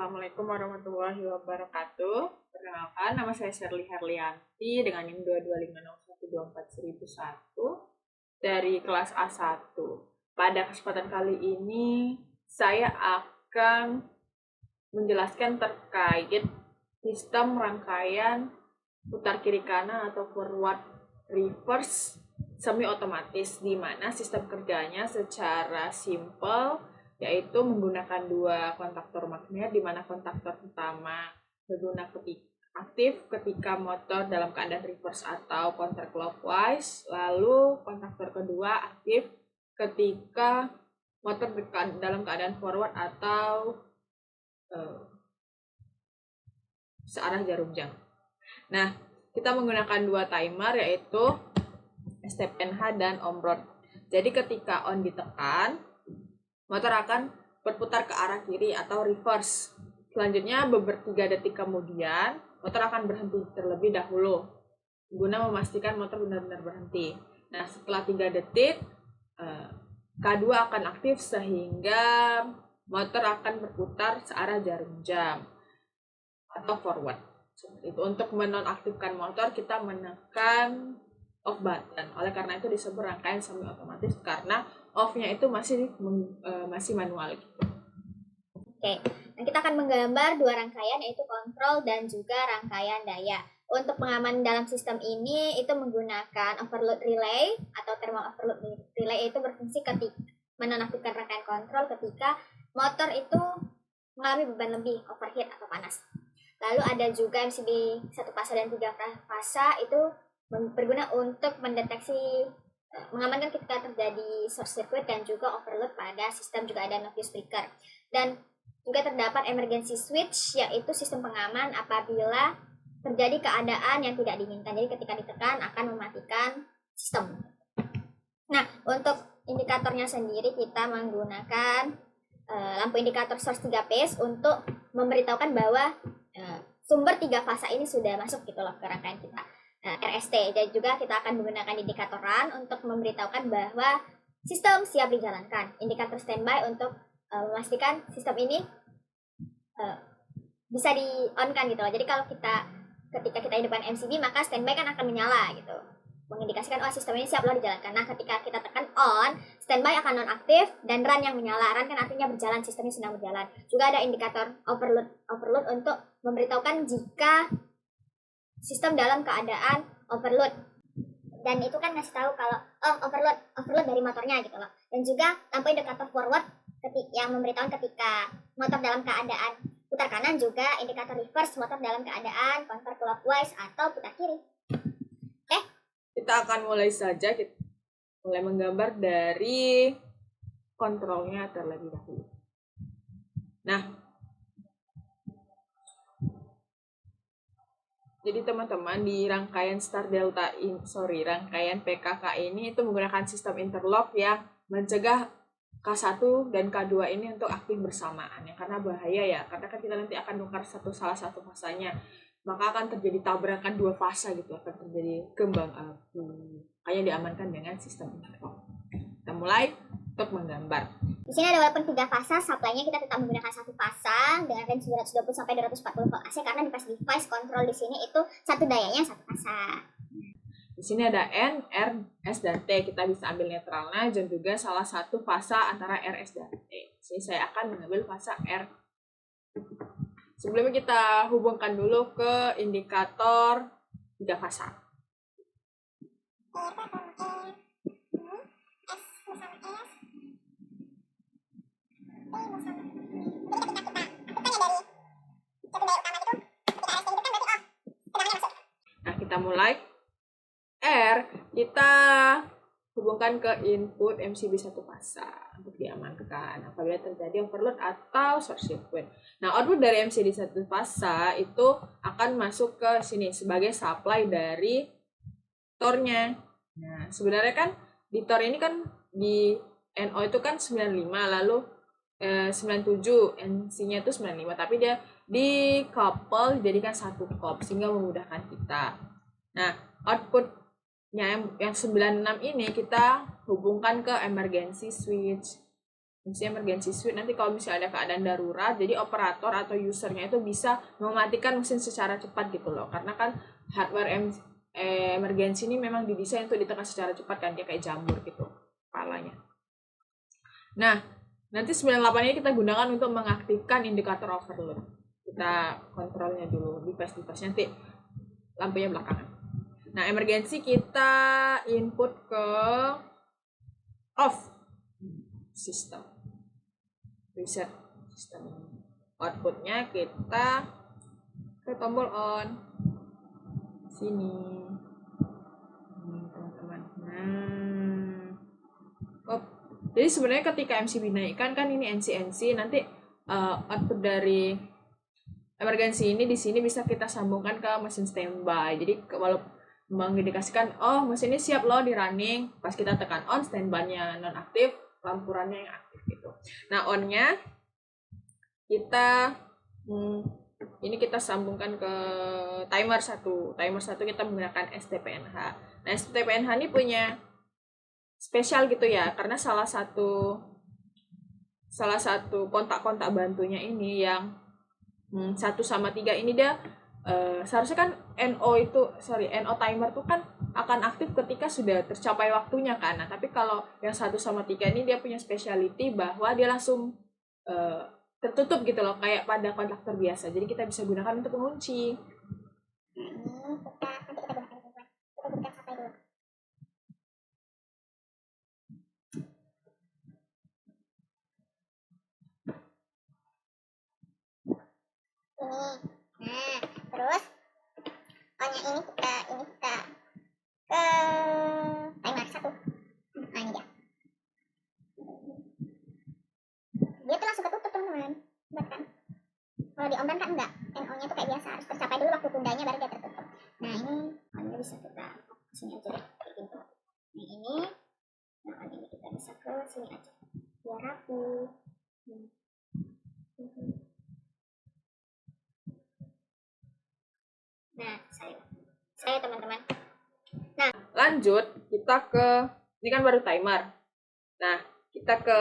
Assalamualaikum warahmatullahi wabarakatuh. Perkenalkan, nama saya Shirley Herlianti dengan NIM 22501241001 dari kelas A1. Pada kesempatan kali ini, saya akan menjelaskan terkait sistem rangkaian putar kiri kanan atau forward reverse semi otomatis, di mana sistem kerjanya secara simple yaitu menggunakan dua kontaktor magnet, di mana kontaktor pertama berguna aktif ketika motor dalam keadaan reverse atau counterclockwise, lalu kontaktor kedua aktif ketika motor dalam keadaan forward atau searah jarum jam. Nah, kita menggunakan dua timer yaitu step NH dan on-board. Jadi ketika on ditekan, motor akan berputar ke arah kiri atau reverse. Selanjutnya, beberapa 3 detik kemudian, motor akan berhenti terlebih dahulu, guna memastikan motor benar-benar berhenti. Nah, setelah 3 detik, K2 akan aktif sehingga motor akan berputar searah jarum jam atau forward. Itu untuk menonaktifkan motor, kita menekan off button. Oleh karena itu disebut rangkaian semi otomatis karena off-nya itu masih manual gitu. Oke, nah kita akan menggambar dua rangkaian yaitu kontrol dan juga rangkaian daya. Untuk pengaman dalam sistem ini itu menggunakan overload relay atau thermal overload relay, itu berfungsi ketika menonaktifkan rangkaian kontrol ketika motor itu mengalami beban lebih, overheat atau panas. Lalu ada juga MCB 1 fasa dan 3 fasa, itu berguna untuk mendeteksi mengamankan ketika terjadi short circuit dan juga overload pada sistem. Juga ada noise breaker dan juga terdapat emergency switch, yaitu sistem pengaman apabila terjadi keadaan yang tidak diinginkan. Jadi ketika ditekan akan mematikan sistem. Nah, untuk indikatornya sendiri kita menggunakan lampu indikator source 3 phase untuk memberitahukan bahwa sumber 3 fasa ini sudah masuk gitu loh ke rangkaian kita. RST, dan juga kita akan menggunakan indikator run untuk memberitahukan bahwa sistem siap dijalankan. Indikator standby untuk memastikan sistem ini bisa di-on-kan gitu loh. Jadi kalau ketika kita hidupkan MCB, maka standby kan akan menyala gitu, mengindikasikan sistem ini siap loh dijalankan. Nah, ketika kita tekan on, standby akan non-aktif dan run yang menyala. Run kan artinya berjalan, sistemnya sedang berjalan. Juga ada indikator overload untuk memberitahukan jika sistem dalam keadaan overload, dan itu kan ngasih tahu kalau overload dari motornya gitu loh. Dan juga lampu indikator forward yang memberitahukan ketika motor dalam keadaan putar kanan, juga indikator reverse motor dalam keadaan counterclockwise atau putar kiri. Kita akan mulai saja, kita mulai menggambar dari kontrolnya terlebih dahulu. Nah, jadi teman-teman, di rangkaian rangkaian PKK ini itu menggunakan sistem interlock yang mencegah K1 dan K2 ini untuk aktif bersamaan ya, karena bahaya ya, karena kan kita nanti akan tukar salah satu fasanya, maka akan terjadi tabrakan dua fasa gitu, akan terjadi kembang api. Hanya diamankan dengan sistem interlock. Kita mulai untuk menggambar. Di sini ada walaupun 3 fasa, supply-nya kita tetap menggunakan 1 fasa dengan range 220 sampai 240 volt AC, karena device control di sini itu satu dayanya 1 fasa. Di sini ada N, R, S, dan T. Kita bisa ambil netralnya dan juga salah satu fasa antara R, S, dan T. Sini saya akan mengambil fasa R. Sebelumnya kita hubungkan dulu ke indikator 3 fasa. Nah, kita mulai. R, kita hubungkan ke input MCB 1 fasa untuk diamankan apabila terjadi overload atau short circuit. Nah, output dari MCB 1 fasa itu akan masuk ke sini sebagai supply dari tornya. Nah, sebenarnya kan di tor ini kan di NO itu kan 95, lalu 97, NC-nya itu 95, tapi dia di couple dijadikan satu kop sehingga memudahkan kita. Nah, outputnya yang 96 ini kita hubungkan ke emergency switch. MC emergency switch. Nanti kalau misalnya ada keadaan darurat, jadi operator atau usernya itu bisa mematikan mesin secara cepat gitu loh. Karena kan hardware emergency ini memang didesain untuk ditekan secara cepat kan, dia kayak jamur gitu kepalanya. Nah, nanti 98 ini kita gunakan untuk mengaktifkan indikator overload. Kita kontrolnya dulu, device nanti lampunya belakangan. Nah, emergency kita input ke off system, reset system. Outputnya kita ke tombol on sini, teman-teman. Jadi sebenarnya ketika MCB naikkan kan ini NC nanti output dari emergency ini di sini bisa kita sambungkan ke mesin standby. Jadi kalau mengindikasikan mesin ini siap loh di running, pas kita tekan on, standby-nya non aktif, lampu runnya yang aktif gitu. Nah, on-nya kita ini kita sambungkan ke timer 1. Timer 1 kita menggunakan STPNH. Nah, STPNH ini punya spesial gitu ya, karena salah satu kontak-kontak bantunya ini yang 1/3 ini dia seharusnya kan NO timer tuh kan akan aktif ketika sudah tercapai waktunya kan. Nah, tapi kalau yang 1/3 ini dia punya speciality bahwa dia langsung tertutup gitu loh, kayak pada kontaktor biasa. Jadi kita bisa gunakan untuk mengunci. Nah, terus on-nya ini kita ke timer 1. Nah, ini dia. Dia tuh langsung ketutup, teman-teman. Lihat kan? Kalau di on kan enggak. NO-nya tuh kayak biasa, harus tercapai dulu waktu tundanya baru dia tertutup. Nah, ini on-nya bisa kita sini aja deh, kayak gitu. Nah, ini on-nya kita bisa ke sini aja. Biar rapi. Nah, saya teman-teman. Nah, lanjut kita ke ini kan baru timer. Nah, kita ke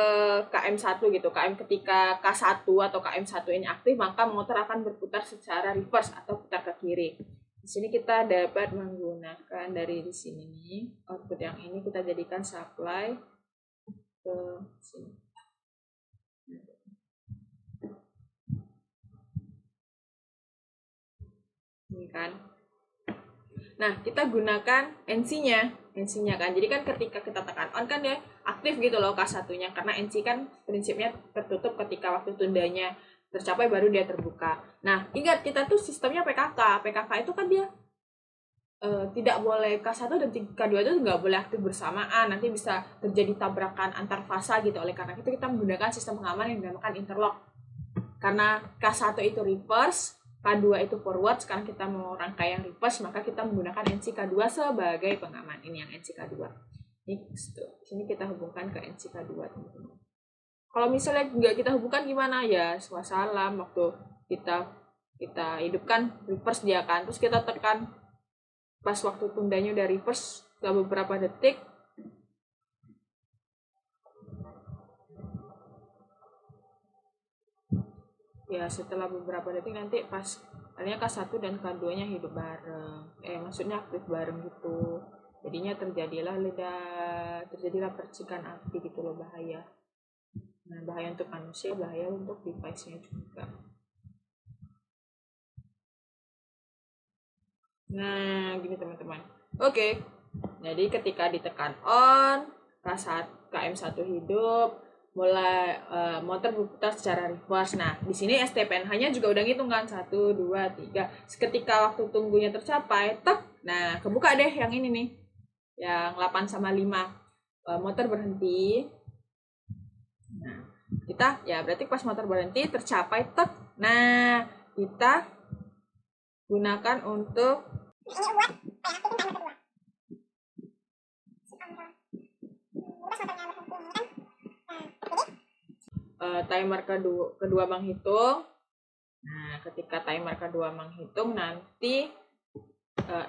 KM1 gitu. Ketika K1 atau KM1 ini aktif, maka motor akan berputar secara reverse atau putar ke kiri. Di sini kita dapat menggunakan dari di sini nih, output yang ini kita jadikan supply ke sini. Ini kan. Nah, kita gunakan NC-nya kan. Jadi kan ketika kita tekan on kan dia aktif gitu loh K1-nya, karena NC kan prinsipnya tertutup ketika waktu tundanya tercapai baru dia terbuka. Nah, ingat kita tuh sistemnya PKK. PKK itu kan dia tidak boleh K1 dan K2 itu nggak boleh aktif bersamaan. Nanti bisa terjadi tabrakan antar fasa gitu. Oleh karena itu kita menggunakan sistem pengaman yang dinamakan interlock. Karena K1 itu reverse, K2 itu forward, sekarang kita mau rangkaian reverse, maka kita menggunakan NC K2 sebagai pengaman. Ini yang NC K2. Ini sini kita hubungkan ke NC K2, teman-teman. Kalau misalnya nggak kita hubungkan gimana ya? Wassalam, waktu kita hidupkan reverse dia kan, terus kita tekan pas waktu tundanya udah reverse, setelah beberapa detik, ya setelah beberapa detik nanti pas artinya K1 dan K2 nya hidup bareng, maksudnya aktif bareng gitu, jadinya terjadilah percikan api gitu loh, bahaya. Nah, bahaya untuk manusia, bahaya untuk device-nya juga. Nah, gini teman-teman. Oke. Jadi ketika ditekan on, KM1 hidup, mulai motor berputar secara reverse. Nah, di sini STPNH-nya juga udah ngitung kan, 1, 2, 3. Ketika waktu tunggunya tercapai, nah kebuka deh yang ini nih, yang 8/5. Motor berhenti. Nah, kita ya berarti pas motor berhenti tercapai, nah kita gunakan untuk timer kedua menghitung. Nah, ketika timer kedua menghitung, nanti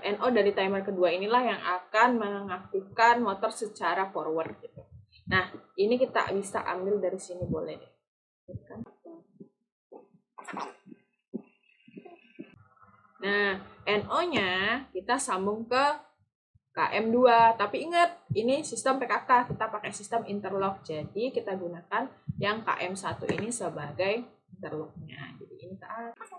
NO dari timer kedua inilah yang akan mengaktifkan motor secara forward gitu. Nah, ini kita bisa ambil dari sini boleh deh. Nah, NO-nya kita sambung ke KM2. Tapi ingat, ini sistem PKK, kita pakai sistem interlock. Jadi kita gunakan yang KM1 ini sebagai interlocknya. Jadi ini ke atas.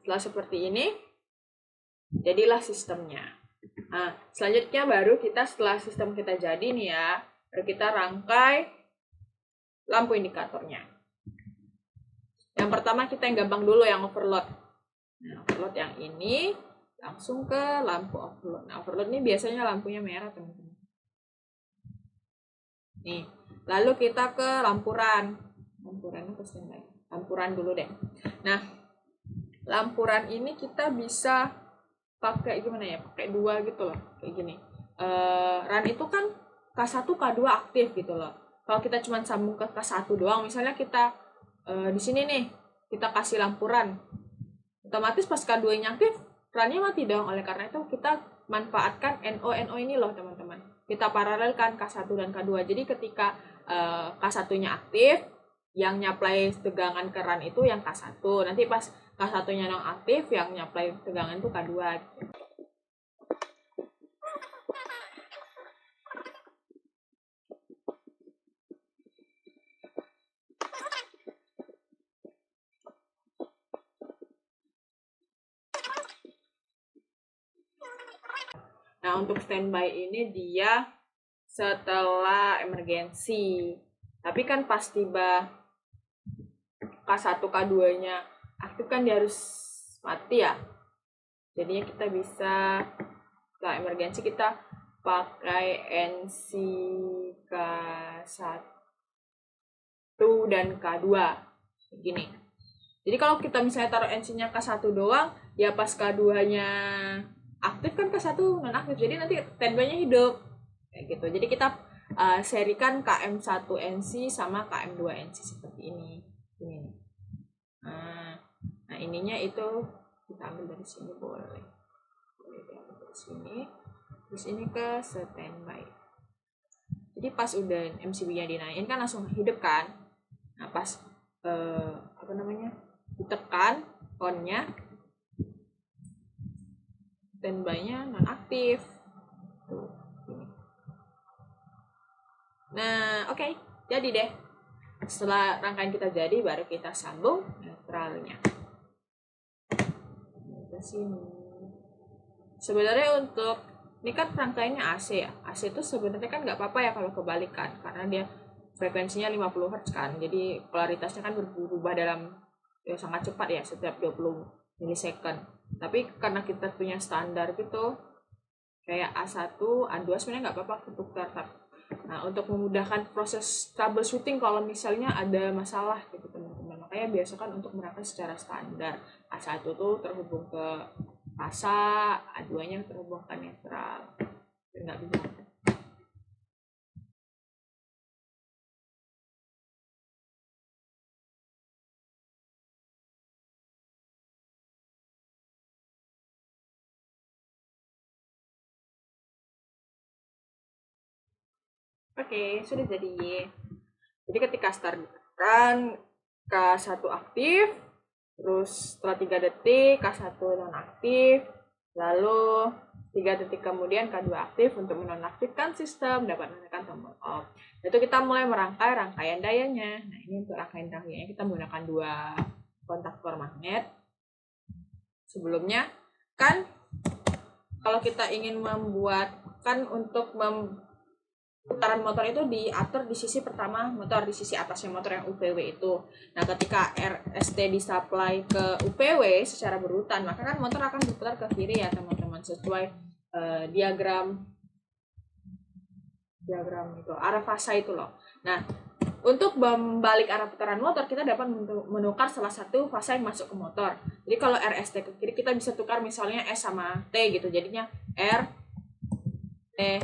Setelah seperti ini, jadilah sistemnya. Nah, selanjutnya baru kita setelah sistem kita jadi nih ya, baru kita rangkai lampu indikatornya. Yang pertama kita yang gampang dulu, yang overload. Nah, overload yang ini langsung ke lampu overload. Nah, overload ini biasanya lampunya merah, teman-teman. Nih, lalu kita ke lampuran. Lampurannya ke standby. Lampuran dulu deh. Nah, lampuran ini kita bisa pakai gimana ya? Pakai dua gitu loh, kayak gini. RAN itu kan K1, K2 aktif gitu loh. Kalau kita cuma sambung ke K1 doang, misalnya kita di sini nih, kita kasih lampu RAN. Otomatis pas K2-nya aktif, RAN-nya mati dong. Oleh karena itu kita manfaatkan NO ini loh, teman-teman. Kita paralelkan K1 dan K2. Jadi ketika K1-nya aktif, yang nyaplay tegangan ke RAN itu yang K1. Nanti pas K1-nya non-aktif, yang nyaplay tegangan itu K2. Nah, untuk standby ini dia setelah emergensi. Tapi kan pas tiba K1, K2-nya aktif kan dia harus mati ya. Jadinya kita bisa setelah emergensi kita pakai NC K1 dan K2. Gini. Jadi kalau kita misalnya taruh NC-nya K1 doang, ya pas K2-nya aktif kan K1 non-aktif. Jadi nanti standby-nya hidup. Kayak gitu. Jadi kita serikan KM1 NC sama KM2 NC seperti ini. Ini. Nah, ininya itu kita ambil dari sini boleh diambil dari sini. Terus ini ke standby. Jadi pas udah MCB-nya dinaikin kan langsung hidup kan. Nah, pas ditekan on-nya, standby-nya non-aktif. Tuh. Nah, oke. Jadi deh. Setelah rangkaian kita jadi, baru kita sambung netralnya. Ke sini. Sebenarnya untuk, ini kan rangkaiannya AC ya. AC itu sebenarnya kan nggak apa-apa ya kalau kebalikan. Karena dia frekuensinya 50 Hz kan. Jadi polaritasnya kan berubah dalam sangat cepat ya, setiap 20 milisecond. Tapi karena kita punya standar gitu, kayak A1, A2 sebenarnya nggak apa-apa ketukar. Nah, untuk memudahkan proses troubleshooting kalau misalnya ada masalah gitu teman-teman, makanya biasakan untuk merangkai secara standar. A1 tuh terhubung ke fasa, A2-nya terhubung ke netral. Nggak bisa. Oke, sudah jadi. Jadi ketika start kan K1 aktif, terus setelah 3 detik K1 nonaktif, lalu 3 detik kemudian K2 aktif. Untuk menonaktifkan sistem dapat menekan tombol off. Itu kita mulai merangkai rangkaian dayanya. Nah, ini untuk rangkaian dayanya kita menggunakan 2 kontaktor magnet. Sebelumnya kan kalau kita ingin membuat kan untuk putaran motor itu diatur di sisi pertama motor, di sisi atasnya motor yang UPW itu. Nah, ketika RST disupply ke UPW secara berurutan, maka kan motor akan berputar ke kiri ya teman-teman, sesuai diagram itu, arah fasa itu loh. Nah, untuk membalik arah putaran motor, kita dapat menukar salah satu fasa yang masuk ke motor. Jadi kalau RST ke kiri, kita bisa tukar misalnya S sama T gitu, jadinya R, T,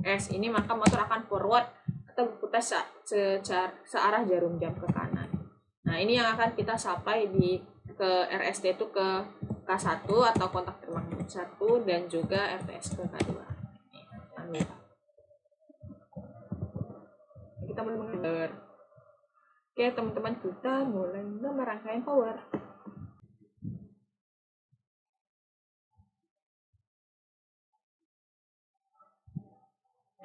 S ini, maka motor akan forward kita berputar searah jarum jam ke kanan. Nah, ini yang akan kita sampai di ke RST itu ke K1 atau kontak termagnetik 1 dan juga RTS ke K2. Nih, kita mulai menggambar. Oke, teman-teman, kita mulai menggambar rangkaian power.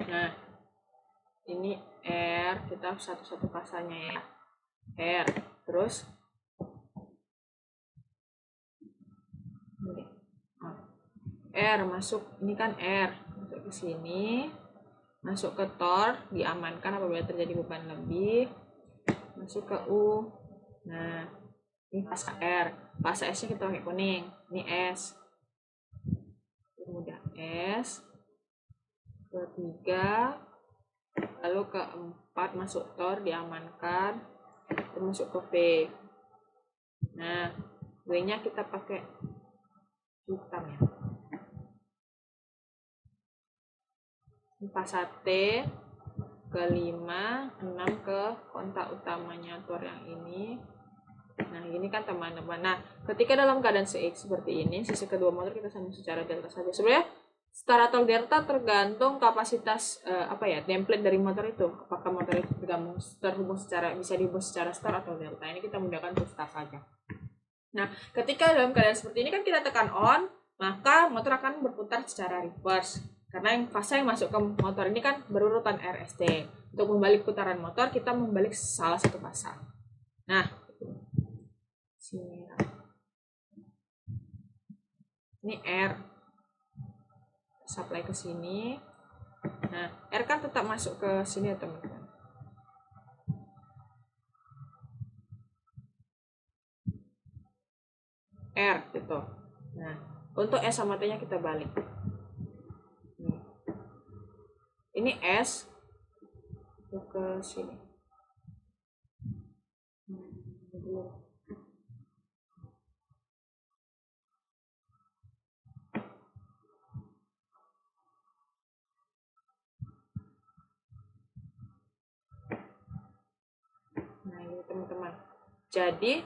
Nah, ini R, kita satu-satu pasanya ya. R, terus R masuk, ini kan R masuk ke sini, masuk ke Tor, diamankan apabila terjadi beban lebih, masuk ke U. Nah, ini fasa R, fasa S nya kita pakai kuning, ini S, mudah S, ketiga, lalu keempat masuk Tor, diamankan, masuk ke V. Nah, W nya kita pakai hitam ya. Fasa T ke 5, 6 ke kontak utamanya Tor yang ini. Nah, ini kan teman-teman. Nah, ketika dalam keadaan CX seperti ini, sisi kedua motor kita sambung secara delta saja. Sebenarnya star atau delta tergantung kapasitas template dari motor itu. Apakah motor itu terhubung secara bisa dihubung secara star atau delta. Ini kita menggunakan star saja. Nah, ketika dalam keadaan seperti ini kan kita tekan on, maka motor akan berputar secara reverse. Karena yang fase yang masuk ke motor ini kan berurutan RST. Untuk membalik putaran motor, kita membalik salah satu fasa. Nah, sini. Ini R. Supply ke sini. Nah, R kan tetap masuk ke sini ya, teman-teman. R gitu. Nah, untuk S sama T-nya kita balik. Ini S ke sini. Nah, ini teman-teman. Jadi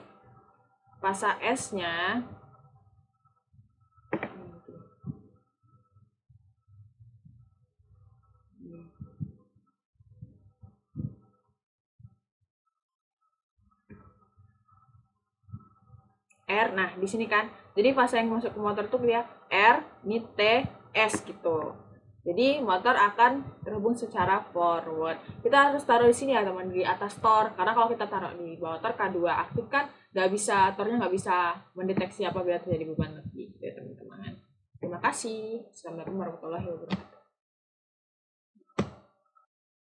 fasa S-nya R. Nah, di sini kan. Jadi fase yang masuk ke motor tuh dia R, ini T, S gitu. Jadi motor akan terhubung secara forward. Kita harus taruh di sini ya, teman, di atas Tor. Karena kalau kita taruh di bawah Tor K2 aktif kan Tornya nggak bisa mendeteksi apabila terjadi beban lebih, ya teman-teman. Terima kasih. Assalamualaikum warahmatullahi wabarakatuh.